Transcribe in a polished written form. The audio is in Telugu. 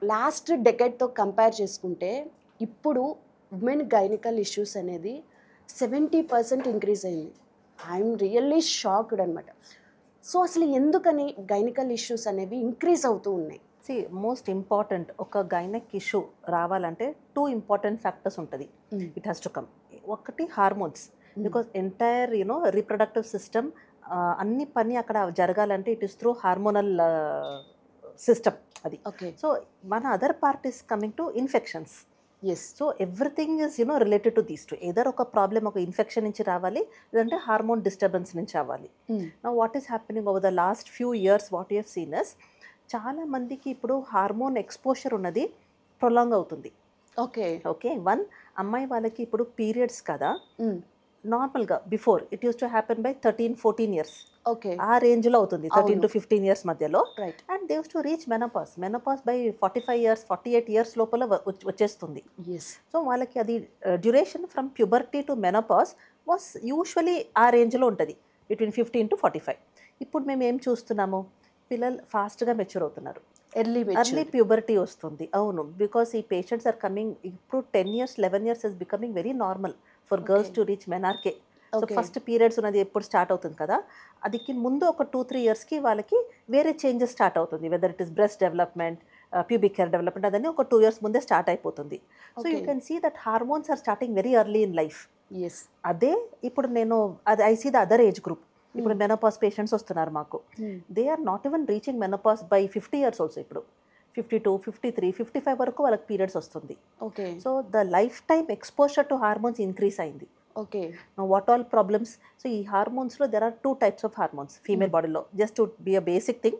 లాస్ట్ డెకేడ్తో కంపేర్ చేసుకుంటే ఇప్పుడు ఉమెన్ గైనికల్ ఇష్యూస్ అనేది 70% ఇంక్రీజ్ అయింది. ఐఎమ్ రియల్లీ షాక్డ్ అనమాట. సో అసలు ఎందుకని గైనికల్ ఇష్యూస్ అనేవి ఇంక్రీజ్ అవుతూ ఉన్నాయి? మోస్ట్ ఇంపార్టెంట్ ఒక గైనక్ ఇష్యూ రావాలంటే 2 ఇంపార్టెంట్ ఫ్యాక్టర్స్ ఉంటుంది. It has to come. ఒకటి hormones, because entire reproductive system అన్ని పని అక్కడ జరగాలంటే it is through hormonal system అది. ఓకే. సో మన other part is coming to infections. Yes. So everything is related to these two. Either ఒక ప్రాబ్లమ్ ఒక ఇన్ఫెక్షన్ నుంచి రావాలి, లేదంటే హార్మోన్ డిస్టర్బెన్స్ నుంచి రావాలి. నా what is happening over the last few years, what you have seen is చాలా మందికి ఇప్పుడు హార్మోన్ ఎక్స్పోజర్ ఉన్నది ప్రొలాంగ్ అవుతుంది. ఓకే. ఓకే, వన్ అమ్మాయి వాళ్ళకి ఇప్పుడు పీరియడ్స్ కదా, నార్మల్గా before it use to happen by 13-14 years. Okay. ఆ రేంజ్లో అవుతుంది 13 to 15 ఇయర్స్ మధ్యలో. Right. And they use to reach menopause by 45 years 48 years లోపల వచ్చేస్తుంది. ఎస్. సో వాళ్ళకి అది duration from puberty to menopause was usually ఆ రేంజ్లో ఉంటుంది, బిట్వీన్ 15 to 45. ఇప్పుడు మేము ఏం చూస్తున్నాము, పిల్లలు ఫాస్ట్గా మెచ్యూర్ అవుతున్నారు, ఎర్లీ ప్యూబర్టీ వస్తుంది. అవును, బికాస్ ఈ పేషెంట్స్ ఆర్ కమింగ్ ఇప్పుడు 10 years 11 years is becoming very normal for girls to reach menarche. So first periods ఉన్నది ఎప్పుడు స్టార్ట్ అవుతుంది కదా, అది ముందు ఒక 2-3 yearsకి వాళ్ళకి వేరే చేంజెస్ స్టార్ట్ అవుతుంది. Whether it is breast development, pubic hair development, అదని ఒక 2 years ముందే స్టార్ట్ అయిపోతుంది. So you can see that hormones are starting very early in life. Yes. అదే ఇప్పుడు I see the other age group. ఇప్పుడు మెనోపాస్ పేషెంట్స్ వస్తున్నారు మాకు, they are not even reaching menopause by 50 years also. ఇప్పుడు 52, 53, 55 వరకు వాళ్ళకి పీరియడ్స్ వస్తుంది. Okay. So the life time exposure to hormones increase అయింది. Okay. What all problems? So ఈ హార్మోన్స్లో there are 2 types of hormones female బాడీలో. Just to be a basic thing,